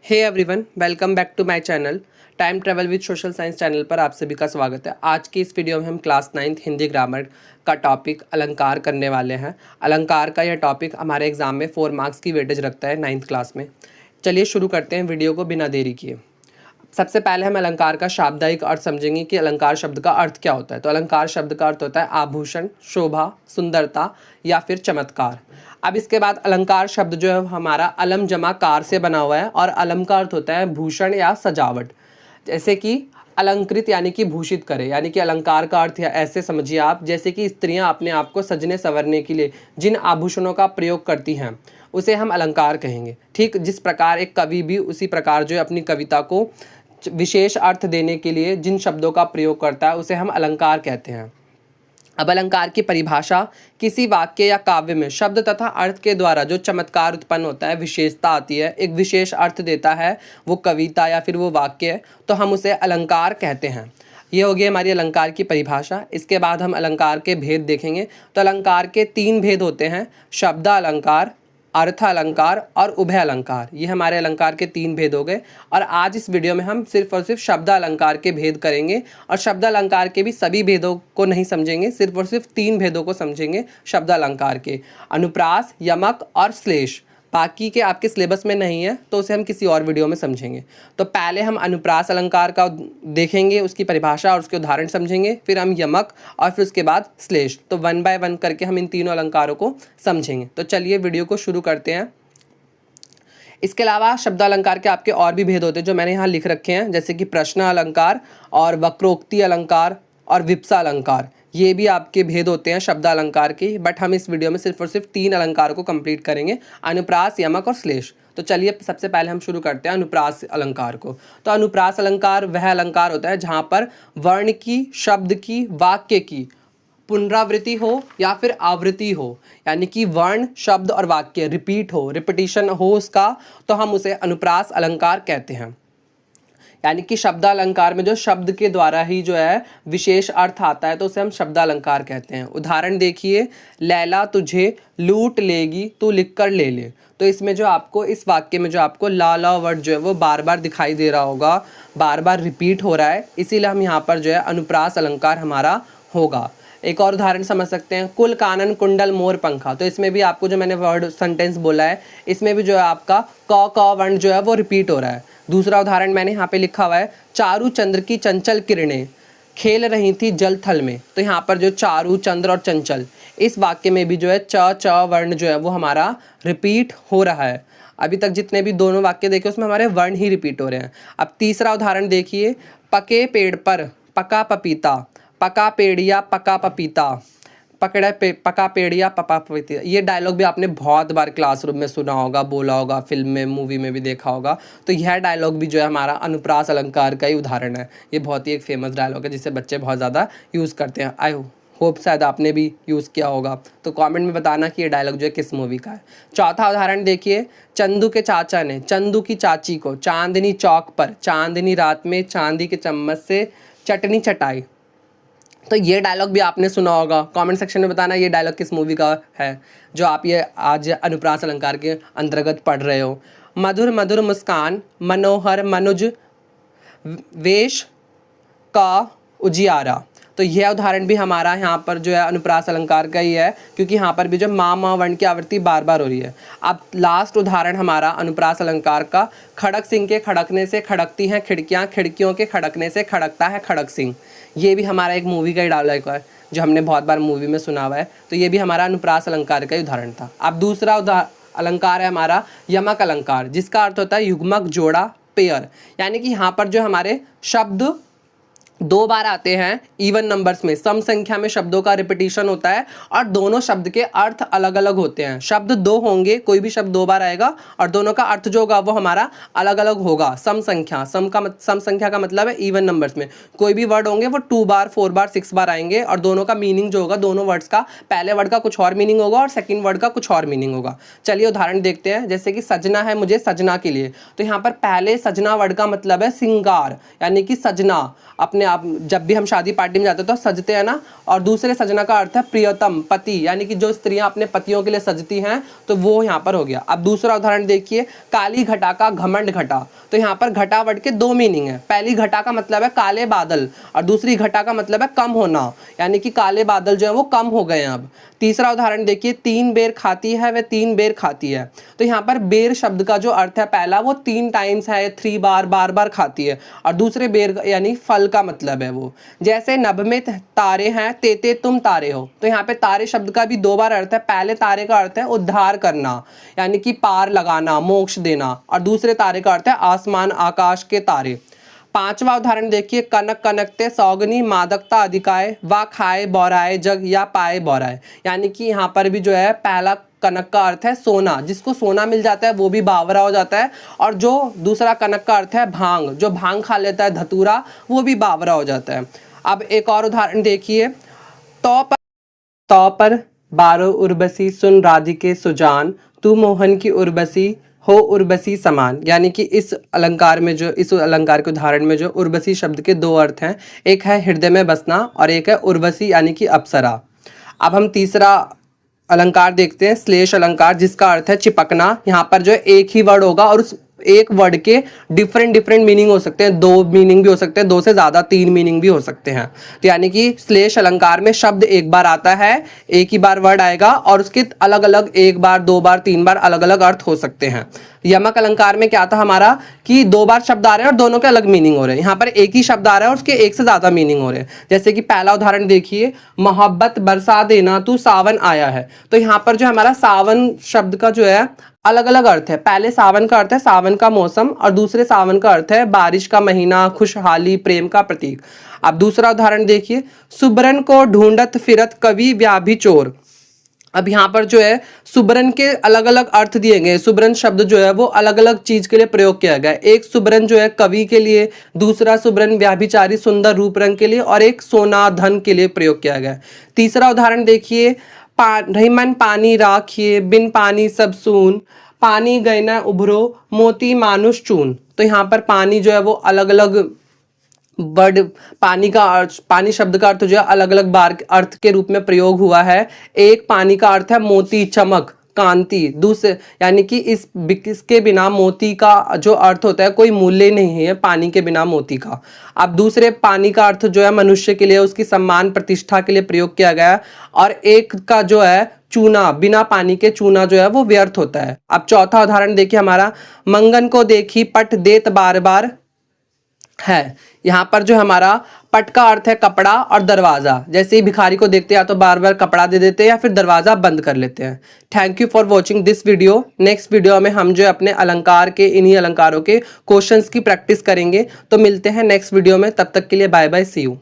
Hey everyone, welcome back to my channel time travel with social science channel पर आप सभी का स्वागत है। आज की इस वीडियो में हम क्लास 9th हिंदी ग्रामर का टॉपिक अलंकार करने वाले हैं। अलंकार का यह टॉपिक हमारे एग्जाम में 4 मार्क्स की वेटेज रखता है 9th क्लास में। चलिए शुरू करते हैं वीडियो को बिना देरी किए। सबसे पहले हम अलंकार का शाब्दिक अर्थ समझेंगे कि अलंकार शब्द का अर्थ क्या होता है। तो अलंकार शब्द का अर्थ होता है आभूषण, शोभा, सुंदरता या फिर चमत्कार। अब इसके बाद अलंकार शब्द जो है हमारा अलम जमा कार से बना हुआ है और अलम का अर्थ होता है भूषण या सजावट। जैसे कि अलंकृत यानी कि भूषित करे, यानी कि अलंकार का अर्थ ऐसे समझिए आप जैसे कि स्त्रियां अपने आप को सजने संवरने के लिए जिन आभूषणों का प्रयोग करती हैं उसे हम अलंकार कहेंगे। ठीक जिस प्रकार एक कवि भी उसी प्रकार जो है अपनी कविता को विशेष अर्थ देने के लिए जिन शब्दों का प्रयोग करता है उसे हम अलंकार कहते हैं। अब अलंकार की परिभाषा किसी वाक्य या काव्य में शब्द तथा अर्थ के द्वारा जो चमत्कार उत्पन्न होता है, विशेषता आती है, एक विशेष अर्थ देता है वो कविता या फिर वो वाक्य, तो हम उसे अलंकार कहते हैं। ये हो गई हमारी अलंकार की परिभाषा। इसके बाद हम अलंकार के भेद देखेंगे। तो अलंकार के 3 भेद होते हैं, शब्द अलंकार, अर्थ अलंकार और उभय अलंकार। ये हमारे अलंकार के 3 भेद हो गए और आज इस वीडियो में हम सिर्फ और सिर्फ शब्द अलंकार के भेद करेंगे और शब्द अलंकार के भी सभी भेदों को नहीं समझेंगे, सिर्फ और सिर्फ 3 भेदों को समझेंगे शब्द अलंकार के, अनुप्रास, यमक और श्लेष। बाकी के आपके सिलेबस में नहीं है तो उसे हम किसी और वीडियो में समझेंगे। तो पहले हम अनुप्रास अलंकार का देखेंगे, उसकी परिभाषा और उसके उदाहरण समझेंगे, फिर हम यमक और फिर उसके बाद श्लेष। तो 1 बाय 1 करके हम इन तीनों अलंकारों को समझेंगे। तो चलिए वीडियो को शुरू करते हैं। इसके अलावा शब्द अलंकार के आपके और भी भेद होते हैं जो मैंने यहाँ लिख रखे हैं, जैसे कि प्रश्न अलंकार और वक्रोक्ति अलंकार और विप्सा अलंकार। ये भी आपके भेद होते हैं शब्द अलंकार के, बट हम इस वीडियो में सिर्फ और सिर्फ 3 अलंकारों को कंप्लीट करेंगे, अनुप्रास, यमक और श्लेष। तो चलिए सबसे पहले हम शुरू करते हैं अनुप्रास अलंकार को। तो अनुप्रास अलंकार वह अलंकार होता है जहाँ पर वर्ण की, शब्द की, वाक्य की पुनरावृत्ति हो या फिर आवृत्ति हो, यानी कि वर्ण, शब्द और वाक्य रिपीट हो, रिपीटिशन हो उसका, तो हम उसे अनुप्रास अलंकार कहते हैं। यानी कि शब्द अलंकार में जो शब्द के द्वारा ही जो है विशेष अर्थ आता है तो उसे हम शब्द अलंकार कहते हैं। उदाहरण देखिए, लैला तुझे लूट लेगी, तू लिख कर ले ले। तो इसमें जो आपको इस वाक्य में जो आपको ला वर्ड जो है वो बार बार दिखाई दे रहा होगा, बार बार रिपीट हो रहा है, इसीलिए हम यहाँ पर जो है अनुप्रास अलंकार हमारा होगा। एक और उदाहरण समझ सकते हैं, कुल कानन कुंडल मोर पंखा। तो इसमें भी आपको जो मैंने वर्ड सेंटेंस बोला है इसमें भी जो है आपका क वर्ण जो है वो रिपीट हो रहा है। दूसरा उदाहरण मैंने यहाँ पे लिखा हुआ है, चारू चंद्र की चंचल किरणें खेल रही थी जल थल में। तो यहाँ पर जो चारू, चंद्र और चंचल, इस वाक्य में भी जो है च वर्ण जो है वो हमारा रिपीट हो रहा है। अभी तक जितने भी दोनों वाक्य देखे उसमें हमारे वर्ण ही रिपीट हो रहे हैं। अब तीसरा उदाहरण देखिए, पके पेड़ पर पका पपीता, पका पेड़िया पका पपीता, पका पेड़िया पका पपीता। ये डायलॉग भी आपने बहुत बार क्लासरूम में सुना होगा, बोला होगा, फिल्म में, मूवी में भी देखा होगा। तो यह डायलॉग भी जो है हमारा अनुप्रास अलंकार का ही उदाहरण है। ये बहुत ही एक फेमस डायलॉग है जिसे बच्चे बहुत ज़्यादा यूज़ करते हैं। आई होप शायद आपने भी यूज़ किया होगा, तो कमेंट में बताना कि ये डायलॉग जो है किस मूवी का है। चौथा उदाहरण देखिए, चंदू के चाचा ने चंदू की चाची को चांदनी चौक पर चांदनी रात में चांदी के चम्मच से चटनी चटाई। तो ये डायलॉग भी आपने सुना होगा, कमेंट सेक्शन में बताना ये डायलॉग किस मूवी का है जो आप ये आज अनुप्रास अलंकार के अंतर्गत पढ़ रहे हो। मधुर मधुर मुस्कान, मनोहर मनुज वेश का उजियारा। तो यह उदाहरण भी हमारा यहाँ पर जो है अनुप्रास अलंकार का ही है, क्योंकि यहाँ पर भी जो मा वर्ण की आवृत्ति बार बार हो रही है। अब लास्ट उदाहरण हमारा अनुप्रास अलंकार का, खड़क सिंह के खड़कने से खड़कती हैं खिड़कियाँ, खिड़कियों के खड़कने से खड़कता है खड़क सिंह। ये भी हमारा एक मूवी का ही डायलॉग है जो हमने बहुत बार मूवी में सुना हुआ है। तो ये भी हमारा अनुप्रास अलंकार का ही उदाहरण था। अब दूसरा अलंकार है हमारा यमक अलंकार, जिसका अर्थ होता है युग्मक, जोड़ा, पेयर। यानी कि यहाँ पर जो हमारे शब्द 2 बार आते हैं इवन नंबर्स में, सम संख्या में शब्दों का रिपीटिशन होता है और दोनों शब्द के अर्थ अलग अलग होते हैं। शब्द 2 होंगे, कोई भी शब्द 2 बार आएगा और दोनों का अर्थ जो होगा वो हमारा अलग अलग होगा। सम संख्या, सम संख्या का मतलब है इवन नंबर्स में कोई भी वर्ड होंगे वो 2 बार, 4 बार, 6 बार आएंगे और दोनों का मीनिंग जो होगा, दोनों वर्ड्स का पहले वर्ड का कुछ और मीनिंग होगा और सेकेंड वर्ड का कुछ और मीनिंग होगा। चलिए उदाहरण देखते हैं, जैसे कि सजना है मुझे सजना के लिए। तो यहाँ पर पहले सजना वर्ड का मतलब है सिंगार, यानी कि सजना, अपने आप जब भी हम शादी पार्टी में जाते हैं तो सजते हैं ना। और दूसरे सजना का अर्थ है प्रियतम, पति, यानी कि जो स्त्रियां अपने पतियों के लिए सजती हैं, तो वो यहाँ पर हो गया। अब दूसरा उदाहरण देखिए, काली घटा का घमंड घटा। तो यहाँ पर घटा वर्ड के दो मीनिंग है। पहली घटा का मतलब है काले बादल और दूसरी घटा का मतलब है कम होना, यानी कि काले बादल जो है वो कम हो गए हैं अब। तीसरा उदाहरण देखिए, 3 बेर खाती है वह 3 बेर खाती है। तो यहाँ पर बेर शब्द का जो अर्थ है पहला वो 3 टाइम्स है, 3 बार, बार बार खाती है। और दूसरे बेर यानी फल का मतलब है वो। जैसे नभ में तारे हैं, तेते तुम तारे हो। तो यहाँ पे तारे शब्द का भी 2 बार अर्थ है। पहले तारे का अर्थ है उद्धार करना, यानी कि पार लगाना, मोक्ष देना। और दूसरे तारे का अर्थ है आसमान, आकाश के तारे। पांचवा उदाहरण देखिए, कनक कनकते सौगनी मादकता अधिकाय, वा खाए बौराए जग या पाए बौराए। यानी कि यहाँ पर भी जो है पहला कनक का अर्थ है सोना, जिसको सोना मिल जाता है वो भी बावरा हो जाता है। और जो दूसरा कनक का अर्थ है भांग, जो भांग खा लेता है धतूरा, वो भी बावरा हो जाता है। अब एक और उदाहरण देखिए, तो पर 12 उर्वशी सुन राधिके सुजान, तू मोहन की उर्वशी हो उर्वशी समान। यानी कि इस अलंकार के उदाहरण में जो उर्वशी शब्द के 2 अर्थ हैं, एक है हृदय में बसना और एक है उर्वशी यानी कि अप्सरा। अब हम तीसरा अलंकार देखते हैं, श्लेष अलंकार, जिसका अर्थ है चिपकना। यहाँ पर जो है एक ही वर्ड होगा और उस एक वर्ड के डिफरेंट मीनिंग हो सकते हैं। 2 मीनिंग भी हो सकते हैं, 2 से ज़्यादा 3 मीनिंग भी हो सकते हैं। तो यानी कि श्लेष अलंकार में शब्द एक बार आता है, एक ही बार वर्ड आएगा और उसके अलग अलग 1 बार, 2 बार, 3 बार अलग अलग अर्थ हो सकते हैं। यमक अलंकार में क्या था हमारा कि 2 बार शब्द आ रहे हैं और दोनों के अलग मीनिंग हो रहे हैं। यहाँ पर एक ही शब्द आ रहा है और उसके एक से ज़्यादा मीनिंग हो रहे हैं। जैसे कि पहला उदाहरण देखिए, मोहब्बत बरसा देना तू सावन आया है। तो यहाँ पर जो हमारा सावन शब्द का जो है अलग अलग अर्थ है। पहले सावन का अर्थ है सावन का मौसम और दूसरे सावन का अर्थ है बारिश का महीना, खुशहाली, प्रेम का प्रतीक। अब दूसरा उदाहरण देखिए, सुबरन को ढूंढत फिरत कवि व्याभि चोर। अब यहाँ पर जो है सुबरन के अलग अलग अर्थ दिए गए। सुबरन शब्द जो है वो अलग अलग चीज के लिए प्रयोग किया गया है। एक सुबरन जो है कवि के लिए, दूसरा सुबरन व्याभिचारी सुंदर रूप रंग के लिए और एक सोना धन के लिए प्रयोग किया गया है। तीसरा उदाहरण देखिए, रहीमन पानी राखिए बिन पानी सब सून, पानी गए न उभरो मोती मानुष चून। तो यहाँ पर पानी जो है वो अलग अलग वर्ड, पानी शब्द का अर्थ जो है अलग अलग बार अर्थ के रूप में प्रयोग हुआ है। एक पानी का अर्थ है मोती, चमक, कांति। दूसरे यानी कि इसके बिना मोती का जो अर्थ होता है कोई मूल्य नहीं है पानी के बिना मोती का। अब दूसरे पानी का अर्थ जो है मनुष्य के लिए, उसकी सम्मान प्रतिष्ठा के लिए प्रयोग किया गया। और एक का जो है चूना, बिना पानी के चूना जो है वो व्यर्थ होता है। अब चौथा उदाहरण देखिए हमारा, मंगन को देखी पट देत बार बार है। यहाँ पर जो हमारा पट का अर्थ है कपड़ा और दरवाजा। जैसे ही भिखारी को देखते हैं या तो बार बार कपड़ा दे देते हैं या फिर दरवाजा बंद कर लेते हैं। Thank you for watching this video. Next video में हम जो है अपने अलंकार के, इन्हीं अलंकारों के क्वेश्चंस की प्रैक्टिस करेंगे। तो मिलते हैं नेक्स्ट वीडियो में, तब तक के लिए बाय बाय, सी यू।